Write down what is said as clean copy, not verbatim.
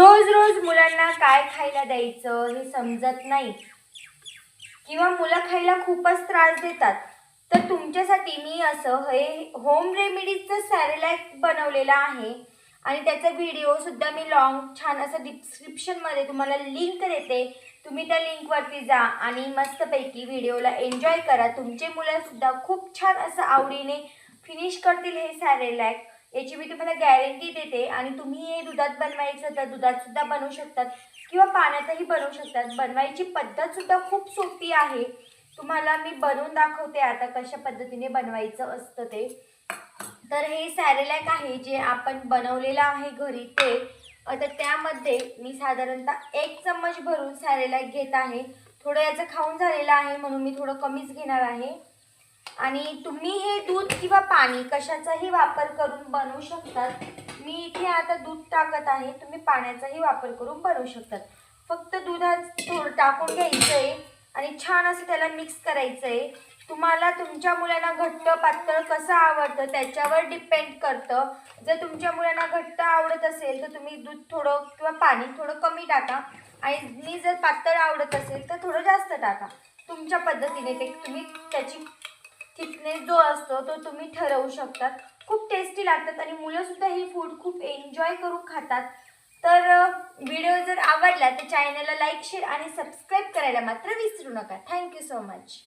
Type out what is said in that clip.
रोज रोज मुलांना काय खायला द्यायचं हे समजत नाही किंवा मुलं खायला खूपच त्रास देतात. तर तुमच्यासाठी मी असं हे होम रेमेडीजचं सॅरेलॅक बनवलेलं आहे आणि त्याचा व्हिडिओसुद्धा मी लॉंग छान असं डिस्क्रिप्शनमध्ये तुम्हाला लिंक देते. तुम्ही त्या लिंकवरती जा आणि मस्तपैकी व्हिडिओला एन्जॉय करा. तुमचे मुलंसुद्धा खूप छान असं आवडीने फिनिश करतील हे सॅरेलॅक, याची मी तुम्हाला गॅरंटी देते. आणि तुम्ही हे दुधात बनवायचं तर दुधातसुद्धा बनवू शकतात किंवा पाण्यातही बनवू शकतात. बनवायची पद्धतसुद्धा खूप सोपी आहे. तुम्हाला मी बनवून दाखवते आता कशा पद्धतीने बनवायचं असतं ते. तर हे सॅरेलॅक आहे जे आपण बनवलेलं आहे घरी ते. तर त्यामध्ये मी साधारणतः 1 चम्मच भरून सॅरेलॅक घेत आहे. थोडं याचं खाऊन झालेलं आहे म्हणून मी थोडं कमीच घेणार आहे. आणि तुम्ही हे दूध किंवा पाणी कशाचाही वापर करून बनवू शकतात. मी इथे आता दूध टाकत आहे, तुम्ही पाण्याचाही वापर करून बनवू शकतात. फक्त दुधात थोडं टाकून घ्यायचं आहे आणि छान असं त्याला मिक्स करायचं आहे. तुम्हाला तुमच्या मुलांना घट्ट पातळ कसं आवडतं त्याच्यावर डिपेंड करतं. जर तुमच्या मुलांना घट्ट आवडत असेल तर तुम्ही दूध थोडं किंवा पाणी थोडं कमी टाका आणि जर पातळ आवडत असेल तर थोडं जास्त टाका. तुमच्या पद्धतीने ते तुम्ही त्याची थिकनेस जो असतो तो तुम्ही ठरवू शकतात. खूप टेस्टी लागतात आणि मुलंसुद्धा ही फूड खूप एन्जॉय करून खातात. तर व्हिडिओ जर आवडला तर चॅनलला लाईक, शेअर आणि सबस्क्राईब करायला मात्र विसरू नका. Thank you so much.